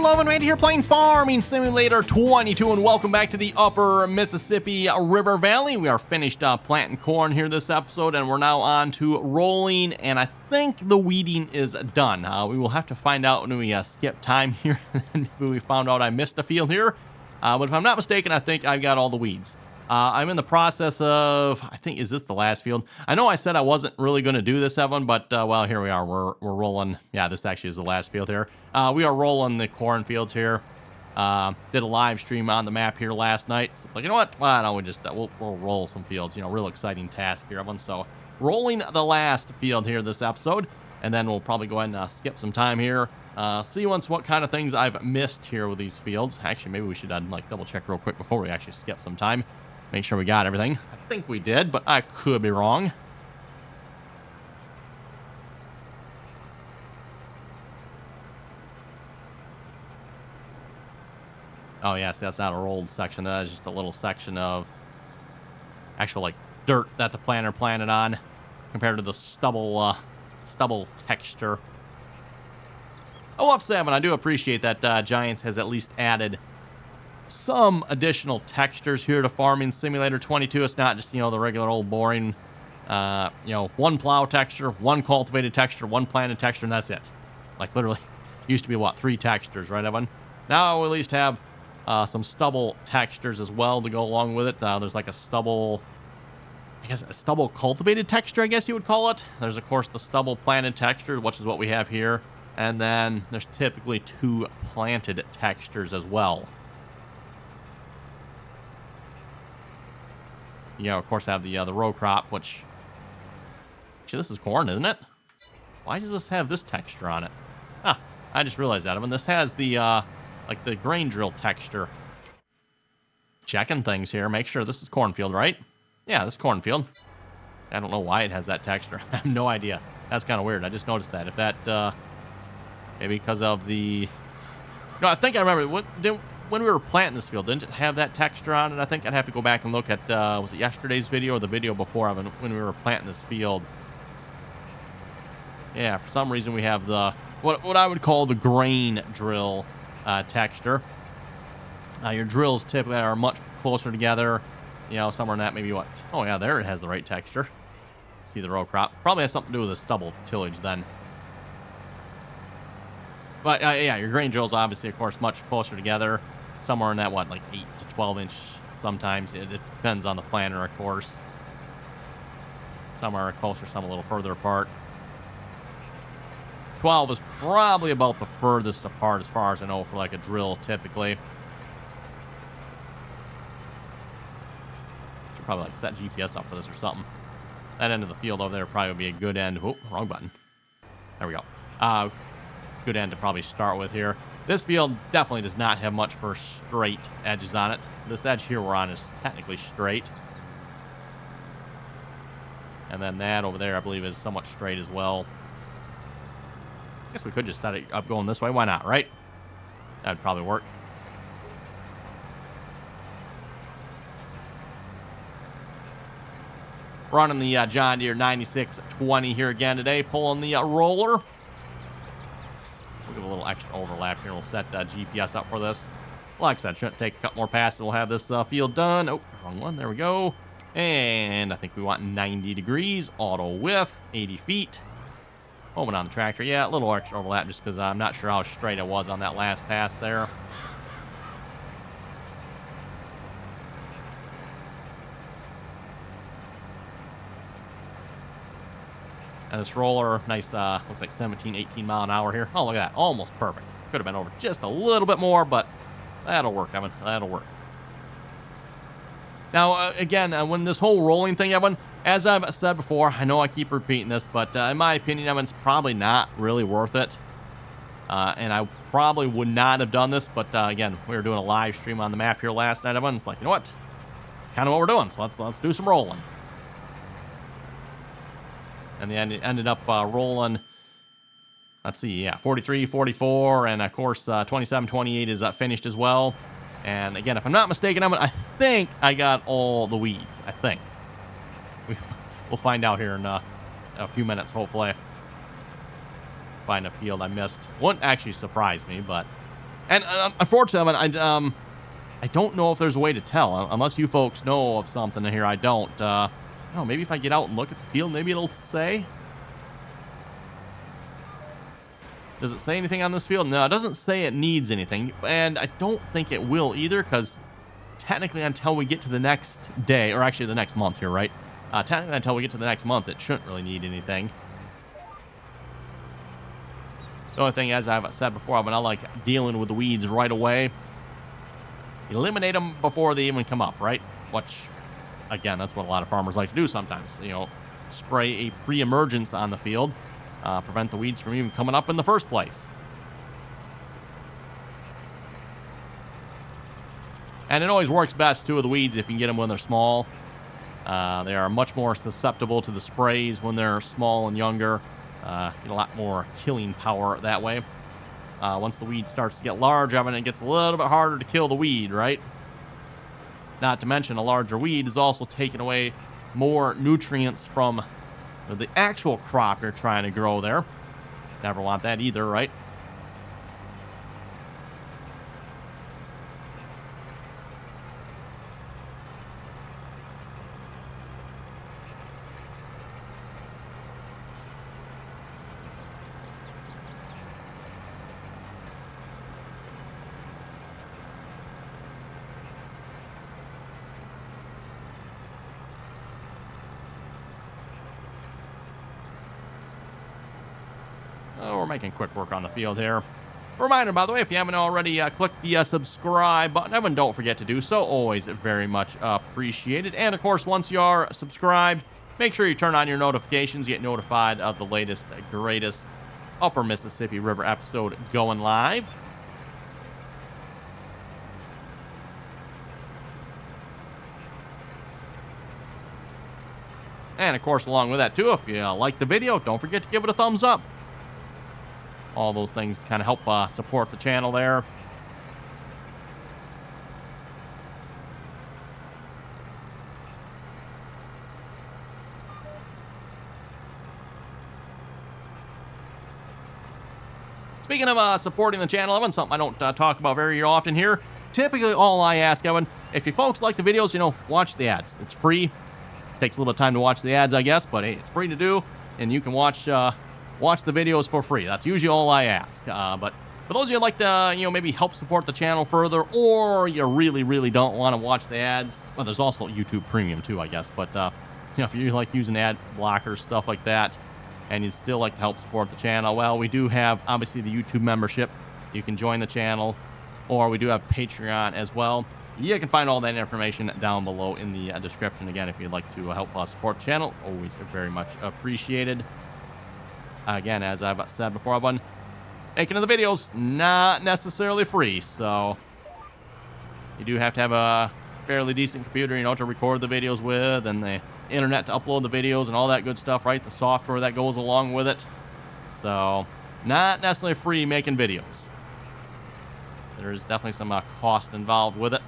Evan right here playing Farming Simulator 22, and welcome back to the Upper Mississippi River Valley. We are finished planting corn here this episode, and we're now on to rolling, and I think the weeding is done. We will have to find out when we skip time here. Maybe we found out I missed a field here, but if I'm not mistaken, I think I've got all the weeds. I'm in the process of, I think, is this the last field? I know I said I wasn't really going to do this, Evan, but, well, here we are. We're rolling. Yeah, this actually is the last field here. We are rolling the cornfields here. Did a live stream on the map here last night. So it's like, you know what? Why don't we just, we'll roll some fields. You know, real exciting task here, Evan. So rolling the last field here this episode, and then we'll probably go ahead and skip some time here. See once what kind of things I've missed here with these fields. Actually, maybe we should like double check real quick before we actually skip some time. Make sure we got everything. I think we did, but I could be wrong. Oh, yes, that's not a rolled section. That is just a little section of actual, like, dirt that the planter planted on compared to the stubble texture. Oh, off 7, I do appreciate that Giants has at least added some additional textures here to Farming Simulator 22. It's not just, you know, the regular old boring, you know, one plow texture, one cultivated texture, one planted texture, and that's it. Like, literally, used to be, what, 3 textures, right, Evan? Now we at least have some stubble textures as well to go along with it. There's like a stubble, I guess, a stubble cultivated texture, I guess you would call it. There's, of course, the stubble planted texture, which is what we have here. And then there's typically 2 planted textures as well. You know, of course, I have the row crop, which... Actually, this is corn, isn't it? Why does this have this texture on it? Ah, I just realized that. I mean, this has the, like, the grain drill texture. Checking things here. Make sure this is cornfield, right? Yeah, this is cornfield. I don't know why it has that texture. I have no idea. That's kind of weird. I just noticed that. If that, maybe because of the... No, I think I remember... When we were planting this field, didn't it have that texture on it? I think I'd have to go back and look at, was it yesterday's video or the video before when we were planting this field? Yeah, for some reason we have the, what I would call the grain drill texture. Your drills typically are much closer together, you know, somewhere in that maybe what? Oh yeah, there it has the right texture. See the row crop. Probably has something to do with the stubble tillage then. But yeah, your grain drills obviously, of course, much closer together. Somewhere in that, what, like 8 to 12 inch sometimes. It depends on the planter, of course. Some are closer, some a little further apart. 12 is probably about the furthest apart as far as I know for like a drill typically. Should probably like set GPS up for this or something. That end of the field over there probably would be a good end. Oh, wrong button. There we go. Good end to probably start with here. This field definitely does not have much for straight edges on it. This edge here we're on is technically straight. And then that over there, I believe, is somewhat straight as well. I guess we could just set it up going this way. Why not, right? That would probably work. Running the John Deere 9620 here again today. Pulling the roller. We'll give a little extra overlap here. We'll set GPS up for this. Like I said, shouldn't take a couple more passes. We'll have this field done. Oh, wrong one. There we go. And I think we want 90 degrees. Auto width, 80 feet. Moment on the tractor. Yeah, a little extra overlap just because I'm not sure how straight it was on that last pass there. And this roller, nice, looks like 17, 18 mile an hour here. Oh, look at that. Almost perfect. Could have been over just a little bit more, but that'll work, Evan. That'll work. Now, again, when this whole rolling thing, Evan, as I've said before, I know I keep repeating this, but in my opinion, Evan, it's probably not really worth it. And I probably would not have done this, but again, we were doing a live stream on the map here last night, Evan. It's like, you know what? It's kind of what we're doing, so let's do some rolling. And they ended up rolling, let's see, yeah, 43, 44, and of course, 27, 28 is finished as well. And again, if I'm not mistaken, I think I got all the weeds, I think. We'll find out here in a few minutes, hopefully. Find a field I missed. Wouldn't actually surprise me, but And unfortunately, I don't know if there's a way to tell, unless you folks know of something here. I don't. I don't know, maybe if I get out and look at the field, maybe it'll say. Does it say anything on this field? No, it doesn't say it needs anything, and I don't think it will either, because technically until we get to the next day, or actually the next month here, right? Technically until we get to the next month, it shouldn't really need anything. The only thing, as I've said before, I like dealing with the weeds right away. Eliminate them before they even come up, right? Which, again, that's what a lot of farmers like to do sometimes. You know, spray a pre-emergence on the field, prevent the weeds from even coming up in the first place. And it always works best, too, with the weeds if you can get them when they're small. They are much more susceptible to the sprays when they're small and younger. Get a lot more killing power that way. Once the weed starts to get large, it gets a little bit harder to kill the weed, right? Not to mention, a larger weed is also taking away more nutrients from the actual crop you're trying to grow there. Never want that either, right? We're making quick work on the field here. Reminder, by the way, if you haven't already clicked the subscribe button, don't forget to do so. Always very much appreciated. And, of course, once you are subscribed, make sure you turn on your notifications, get notified of the latest, greatest Upper Mississippi River episode going live. And, of course, along with that, too, if you like the video, don't forget to give it a thumbs up. All those things kind of help support the channel there. Speaking of supporting the channel, Evan, something I don't talk about very often here. Typically, all I ask, Evan, if you folks like the videos, watch the ads. It's free. Takes a little time to watch the ads, I guess, but hey, it's free to do, and you can watch the videos for free. That's usually all I ask. But for those of you who'd like to, maybe help support the channel further, or you really, really don't want to watch the ads, well, there's also YouTube Premium too, I guess. But if you like using ad blockers, stuff like that, and you'd still like to help support the channel, well, we do have obviously the YouTube membership. You can join the channel, or we do have Patreon as well. You can find all that information down below in the description. Again, if you'd like to help support the channel, always very much appreciated. Again, as I've said before, I've been making the videos not necessarily free, so you do have to have a fairly decent computer, to record the videos with, and the internet to upload the videos and all that good stuff, right? The software that goes along with it. So, not necessarily free making videos. There's definitely some cost involved with it.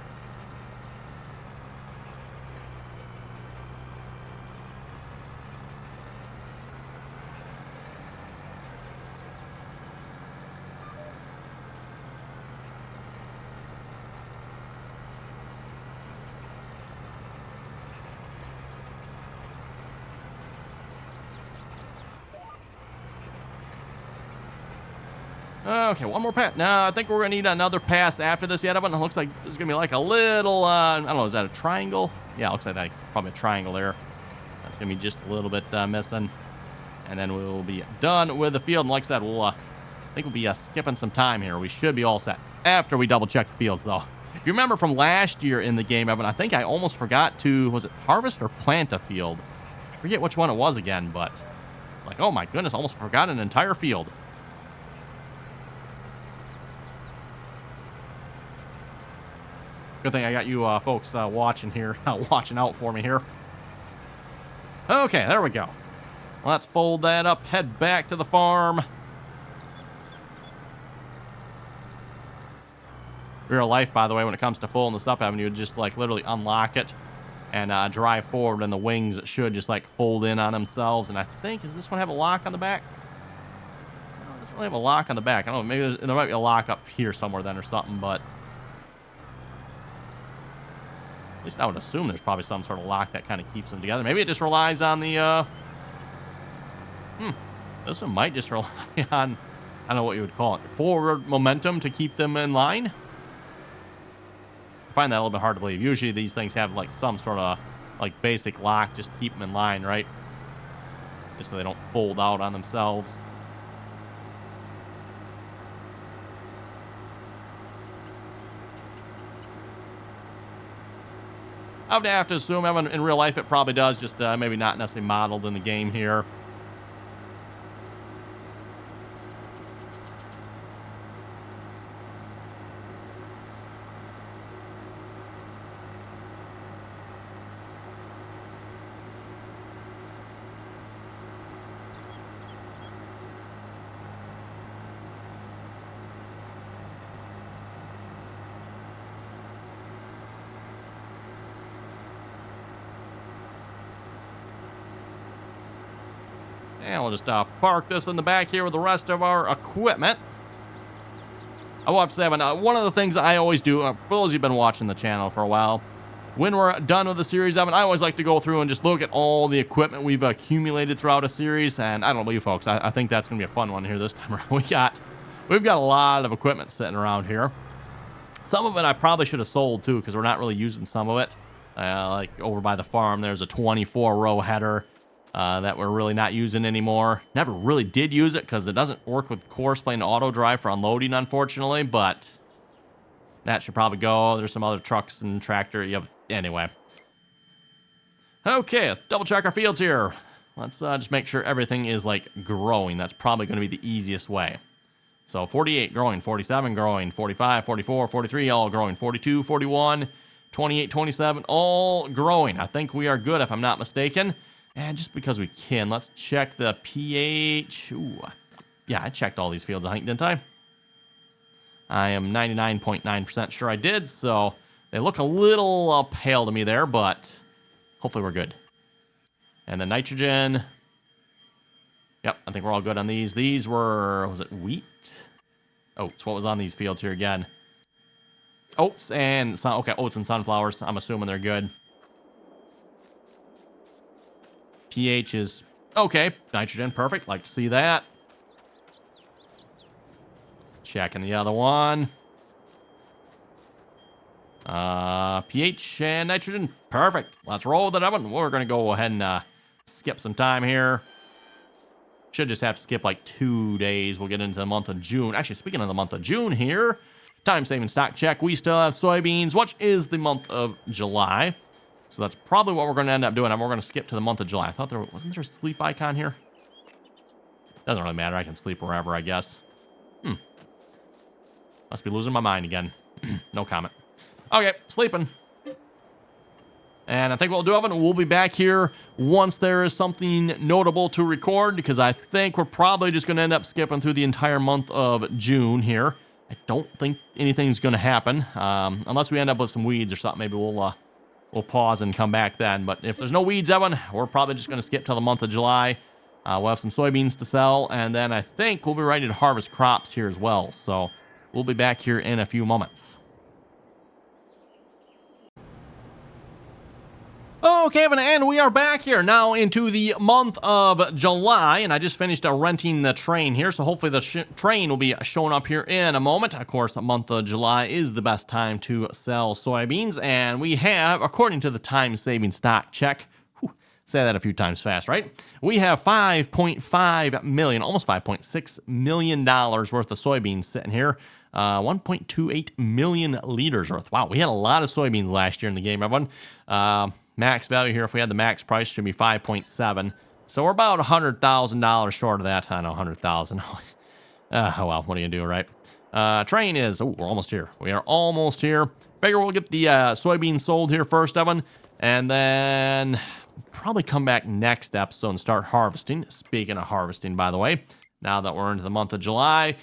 Okay, one more pass. No, I think we're going to need another pass after this yet. It looks like there's going to be like a little, I don't know, is that a triangle? Yeah, it looks like that, probably a triangle there. That's going to be just a little bit missing. And then we'll be done with the field. And like I said, I think we'll be skipping some time here. We should be all set after we double check the fields, though. If you remember from last year in the game, Evan, I think I almost forgot to, was it harvest or plant a field? I forget which one it was again, but like, oh my goodness, almost forgot an entire field. Good thing I got you folks watching here, watching out for me here. Okay, there we go. Let's fold that up, head back to the farm. Real life, by the way, when it comes to folding this up, Evan, you would just like literally unlock it and drive forward, and the wings should just like fold in on themselves. And I think, does this one have a lock on the back? No, it doesn't doesn't really have a lock on the back. I don't know, maybe there might be a lock up here somewhere then or something, but at least I would assume there's probably some sort of lock that kind of keeps them together. Maybe it just relies on the, this one might just rely on, I don't know what you would call it, forward momentum to keep them in line. I find that a little bit hard to believe. Usually these things have like some sort of like basic lock, just keep them in line, right? Just so they don't fold out on themselves. I would have to assume in real life it probably does, just maybe not necessarily modeled in the game here. And we'll just park this in the back here with the rest of our equipment. I will have to say, one of the things I always do, for those who've been watching the channel for a while, when we're done with the series, I always like to go through and just look at all the equipment we've accumulated throughout a series. And I don't know about you folks, I think that's going to be a fun one here this time around. We've got a lot of equipment sitting around here. Some of it I probably should have sold too, because we're not really using some of it. Like over by the farm, there's a 24-row header that we're really not using anymore. Never really did use it because it doesn't work with course plane auto drive for unloading, unfortunately, but that should probably go. There's some other trucks and tractor. Yep. Anyway. Okay, double check our fields here. Let's just make sure everything is like growing. That's probably going to be the easiest way. So 48 growing, 47 growing, 45, 44, 43 all growing, 42, 41, 28, 27 all growing. I think we are good if I'm not mistaken. And just because we can, let's check the pH. Ooh, yeah, I checked all these fields, I think, didn't I? I am 99.9% sure I did, so they look a little pale to me there, but hopefully we're good. And the nitrogen. Yep, I think we're all good on these. These were, was it wheat? Oats. What was on these fields here again? Oats and, okay, oats and sunflowers. I'm assuming they're good. pH is okay. Nitrogen, perfect. Like to see that. Checking the other one. pH and nitrogen, perfect. Let's roll with that one. We're going to go ahead and skip some time here. Should just have to skip like 2 days. We'll get into the month of June. Actually, speaking of the month of June here, time-saving stock check. We still have soybeans, which is the month of July. So that's probably what we're going to end up doing. And we're going to skip to the month of July. I thought there wasn't there a sleep icon here? Doesn't really matter. I can sleep wherever, I guess. Must be losing my mind again. No comment. Okay, sleeping. And I think what we'll do, Evan, we'll be back here once there is something notable to record, because I think we're probably just going to end up skipping through the entire month of June here. I don't think anything's going to happen, unless we end up with some weeds or something. Maybe we'll pause and come back then. But if there's no weeds, Evan, we're probably just going to skip till the month of July. We'll have some soybeans to sell, and then I think we'll be ready to harvest crops here as well. So we'll be back here in a few moments. Okay, and we are back here now into the month of July, and I just finished renting the train here, so hopefully the train will be showing up here in a moment. Of course, the month of July is the best time to sell soybeans, and we have, according to the time-saving stock check, say that a few times fast, right? We have $5.5 million, almost $5.6 million worth of soybeans sitting here. 1.28 million liters worth. Wow, we had a lot of soybeans last year in the game, everyone. Max value here, if we had the max price, should be 5.7. So we're about $100,000 short of that. I know, 100,000. Oh, well, what are you gonna do, right? Train is, we're almost here. We are almost here. Figure we'll get the soybeans sold here first, Evan, and then probably come back next episode and start harvesting. Speaking of harvesting, by the way, now that we're into the month of July,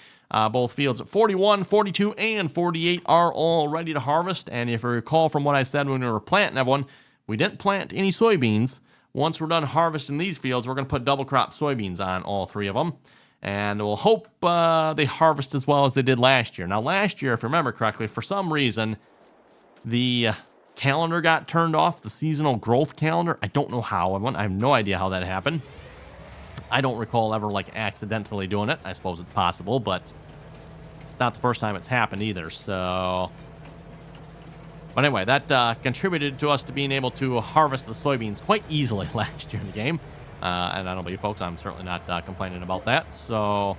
both fields at 41, 42, and 48 are all ready to harvest. And if you recall from what I said when we were planting, everyone, we didn't plant any soybeans. Once we're done harvesting these fields, we're going to put double crop soybeans on all three of them. And we'll hope they harvest as well as they did last year. Now, last year, if you remember correctly, for some reason, the calendar got turned off, the seasonal growth calendar. I don't know how. I have no idea how that happened. I don't recall ever, like, accidentally doing it. I suppose it's possible, but it's not the first time it's happened either, so... But anyway, that contributed to us to being able to harvest the soybeans quite easily last year in the game. And I don't know about you folks, I'm certainly not complaining about that, so...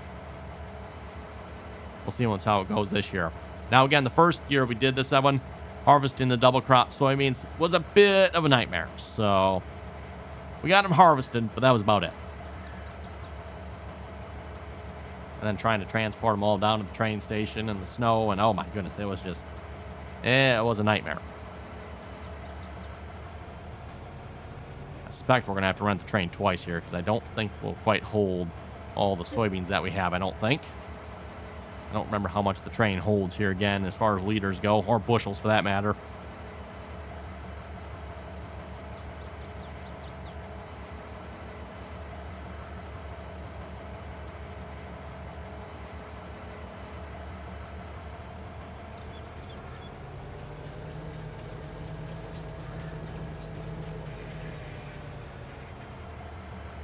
We'll see how it goes this year. Now, again, the first year we did this one, harvesting the double crop soybeans was a bit of a nightmare, so... We got them harvested, but that was about it. And then trying to transport them all down to the train station in the snow, and oh my goodness, it was just... it was a nightmare. I suspect we're going to have to rent the train twice here, because I don't think we'll quite hold all the soybeans that we have, I don't think. I don't remember how much the train holds here again, as far as liters go, or bushels for that matter.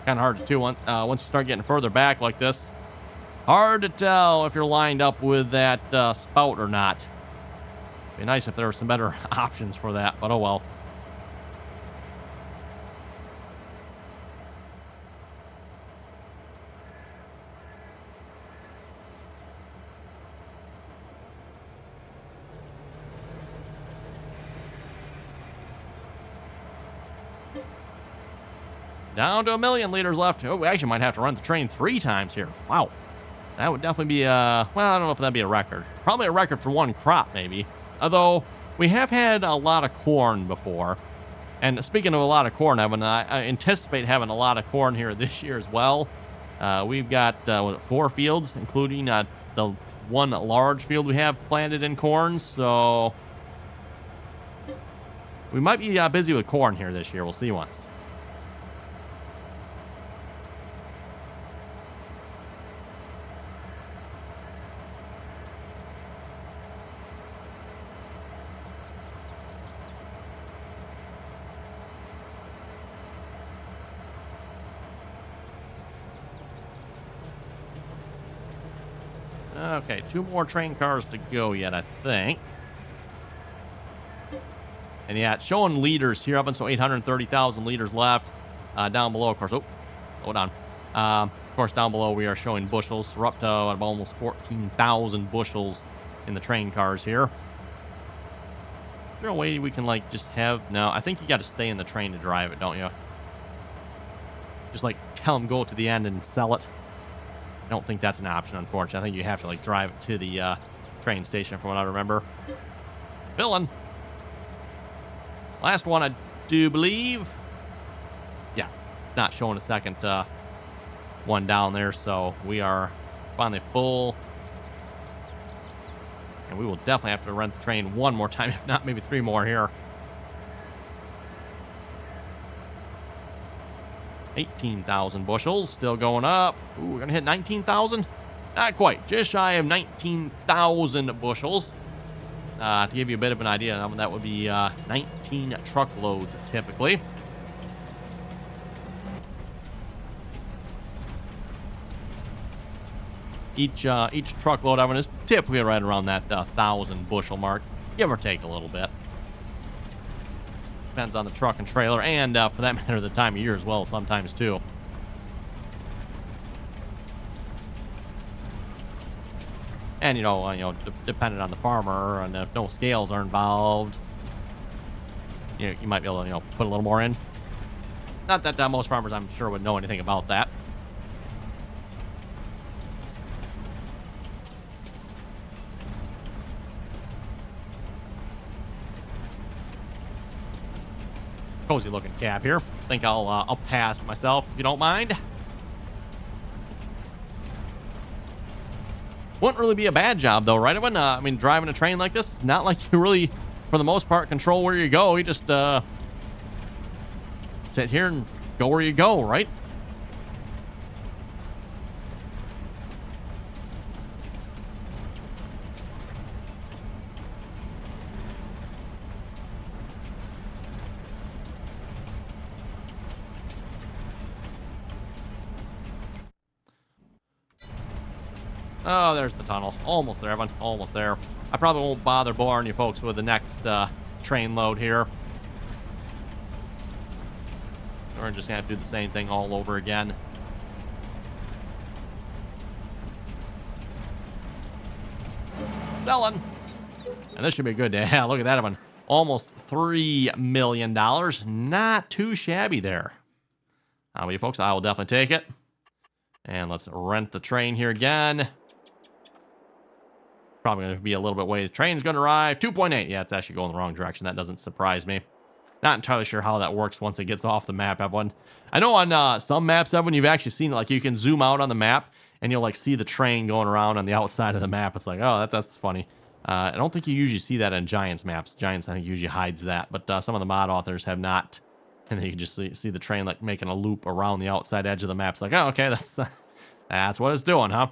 Kind of hard to do once you start getting further back like this. Hard to tell if you're lined up with that spout or not. Be nice if there were some better options for that, but oh well. Down to 1 million liters left. Oh, we actually might have to run the train 3 times here. Wow. That would definitely be well, I don't know if that'd be a record. Probably a record for one crop, maybe. Although, we have had a lot of corn before. And speaking of a lot of corn, I anticipate having a lot of corn here this year as well. We've got 4 fields, including the one large field we have planted in corn. So, we might be busy with corn here this year. We'll see once. Okay, 2 more train cars to go yet, I think. And yeah, it's showing liters here up, and so 830,000 liters left. Down below, of course. Oh, hold on. Of course, down below we are showing bushels. We're up to almost 14,000 bushels in the train cars here. Is there a way we can, like, just have... No, I think you got to stay in the train to drive it, don't you? Just, like, tell them go to the end and sell it. I don't think that's an option, unfortunately. I think you have to, like, drive it to the train station, from what I remember. Villain. Last one, I do believe. Yeah, it's not showing a second one down there, so we are finally full. And we will definitely have to rent the train 1 more time, if not maybe 3 more here. 18,000 bushels, still going up. Ooh, we're going to hit 19,000? Not quite, just shy of 19,000 bushels. To give you a bit of an idea, that would be 19 truckloads typically. Each truckload of it is typically right around that 1,000 bushel mark, give or take a little bit. Depends on the truck and trailer, and for that matter, the time of year as well, sometimes too. And depending on the farmer, and if no scales are involved, you might be able to put a little more in. Not that most farmers, I'm sure, would know anything about that. Cozy looking cab here. I think I'll pass myself if you don't mind. Wouldn't really be a bad job though, right? I mean, driving a train like this, it's not like you really, for the most part, control where you go. You just sit here and go where you go, right? Oh, there's the tunnel. Almost there, Evan. Almost there. I probably won't bother boring you folks with the next train load here. We're just going to have to do the same thing all over again. Selling. And this should be a good day. Look at that, Evan. Almost $3 million. Not too shabby there. How you folks? I will definitely take it. And let's rent the train here again. Probably going to be a little bit ways. Train's going to arrive. 2.8. Yeah, it's actually going the wrong direction. That doesn't surprise me. Not entirely sure how that works once it gets off the map, everyone. I know on some maps, everyone, you've actually seen it. Like, you can zoom out on the map, and you'll, like, see the train going around on the outside of the map. It's like, oh, that's funny. I don't think you usually see that in Giants maps. Giants, I think, usually hides that. But some of the mod authors have not. And then you can just see the train, like, making a loop around the outside edge of the map. It's like, oh, okay, that's what it's doing, huh?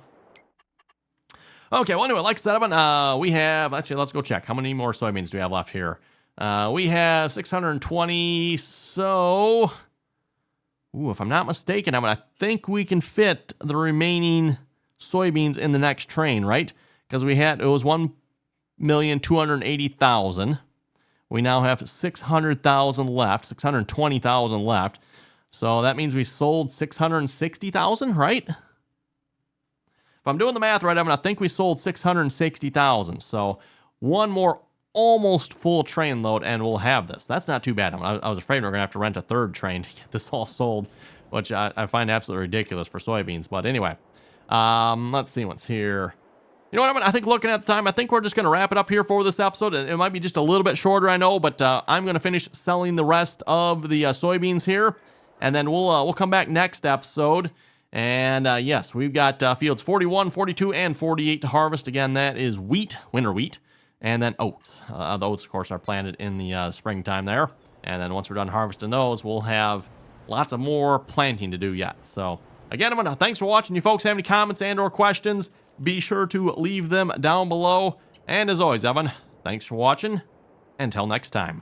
Okay, well, anyway, like I said, Evan, we have, actually, let's go check. How many more soybeans do we have left here? We have 620, so, ooh, if I'm not mistaken, I think we can fit the remaining soybeans in the next train, right? Because it was 1,280,000. We now have 600,000 left, 620,000 left. So that means we sold 660,000, right? If I'm doing the math right, Evan, I think we sold 660,000. So one more almost full train load, and we'll have this. That's not too bad. I was afraid we were going to have to rent a third train to get this all sold, which I find absolutely ridiculous for soybeans. But anyway, let's see what's here. You know what, Evan? I think looking at the time, I think we're just going to wrap it up here for this episode. It might be just a little bit shorter, I know, but I'm going to finish selling the rest of the soybeans here, and then we'll come back next episode. And yes, we've got fields 41, 42, and 48 to harvest. Again, that is wheat, winter wheat, and then oats. The oats, of course, are planted in the springtime there. And then once we're done harvesting those, we'll have lots of more planting to do yet. So again, Evan, thanks for watching. You folks have any comments and or questions, be sure to leave them down below. And as always, Evan, thanks for watching. Until next time.